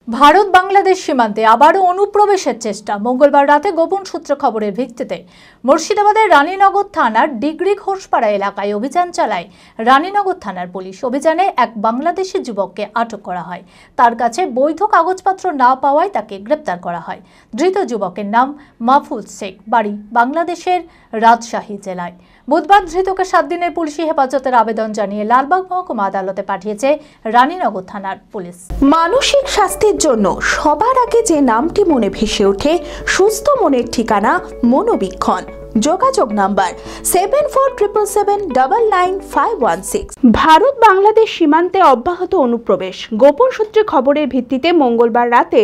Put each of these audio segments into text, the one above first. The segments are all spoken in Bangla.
ভারত বাংলাদেশ সীমান্তে আবারও অনুপ্রবেশের চেষ্টা। মঙ্গলবার রাতে গোপন সূত্র খবরের ভিত্তিতে মুর্শিদাবাদের রানীনগর থানার ডিগ্রি ঘোষপাড়া এলাকায় অভিযান চালায় রানীনগর থানার পুলিশ। অভিযানে এক বাংলাদেশি যুবককে আটক করা হয়। তার কাছে বৈধ কাগজপত্র না পাওয়ায় তাকে গ্রেপ্তার করা হয়। ধৃত যুবকের নাম মাহফুজ শেখ, বাড়ি বাংলাদেশের রাজশাহী জেলায়। বুধবার ধৃতকে 7 দিনের পুলিশি হেফাজতের আবেদন জানিয়ে লালবাগ মহকুমা আদালতে পাঠিয়েছে রানীনগর থানার পুলিশ। মানসিক স্বাস্থ্যের জন্য সবার আগে যে নামটি মনে ভেসে ওঠে, সুস্থ মনের ঠিকানা মনোবীক্ষণ। যোগাযোগ নাম্বার 7477799516। ভারত বাংলাদেশ সীমান্তে অব্যাহত অনুপ্রবেশ। গোপন সূত্রে খবরের ভিত্তিতে মঙ্গলবার রাতে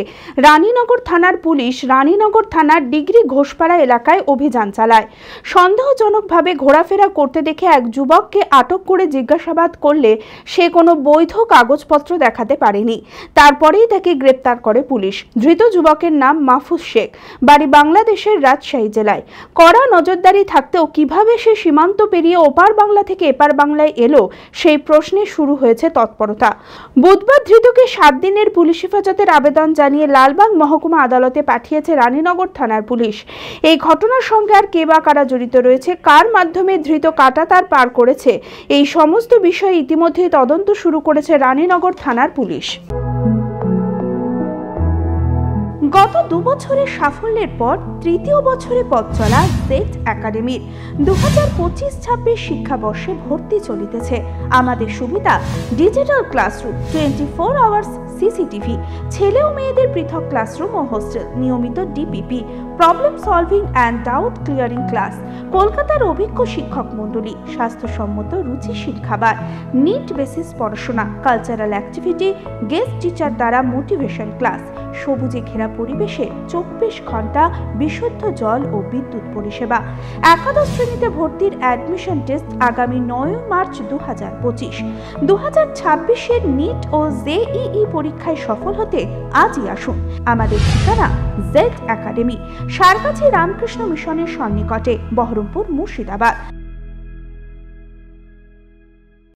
রানীনগর থানার পুলিশ রানীনগর থানার ডিগ্রি ঘোষপাড়া এলাকায় অভিযান চালায়। সন্দেহজনকভাবে ঘোরাফেরা করতে দেখে এক যুবককে আটক করে জিজ্ঞাসাবাদ করলে সে কোনো বৈধ কাগজপত্র দেখাতে পারেনি। তারপরেই তাকে গ্রেপ্তার করে পুলিশ। ধৃত যুবকের নাম মাহফুজ শেখ, বাড়ি বাংলাদেশের রাজশাহী জেলায়। কড়া নজরদারি থাকতেও কিভাবে সে সীমান্ত পেরিয়ে ওপার বাংলা থেকে এপার বাংলায় এলো, সেই প্রশ্নে শুরু হয়েছে তৎপরতা। বুধবার ধৃতকে 7 দিনের পুলিশ হেফাজতের আবেদন জানিয়ে লালবাগ মহকুমা আদালতে পাঠিয়েছে রানীনগর থানার পুলিশ। এই ঘটনার সঙ্গে আর কে বা কারা জড়িত রয়েছে, কার মাধ্যমে ধৃত কাঁটাতার পার করেছে, এই সমস্ত বিষয়ে ইতিমধ্যেই তদন্ত শুরু করেছে রানীনগর থানার পুলিশ। গত 2 বছরের সাফল্যের পর তৃতীয় বছরে পথ চলা জেড একাডেমির 2025-26 শিক্ষাবর্ষে ভর্তি চলিতেছে। আমাদের সুবিধা ডিজিটাল ক্লাসরুম, 24 আওয়ার্স সিসিটিভি, ছেলে ও মেয়েদের পৃথক ক্লাসরুম ও হোস্টেল, নিয়মিত DPP, problem solving and doubt clearing class, কলকাতার অভিজ্ঞ শিক্ষক মণ্ডলী, স্বাস্থ্যসম্মত রুচিশীল খাবার, নিট বেসিস পড়াশোনা, কালচারাল অ্যাক্টিভিটি, গেস্ট টিচার দ্বারা মোটিভেশন ক্লাস, সবুজে ঘেরা পরিবেশে 24 ঘন্টা বিশুদ্ধ জল ও বিদ্যুৎ পরিষেবা। একাদশ শ্রেণীতে ভর্তির অ্যাডমিশন টেস্ট আগামী 9 মার্চ 2025। 2026-এর নিট ও জেইই পরীক্ষায় সফল হতে আজই আসুন। আমাদের ঠিকানা জেড একাডেমি, সারগাছি রামকৃষ্ণ মিশনের সন্নিকটে, বহরমপুর, মুর্শিদাবাদ।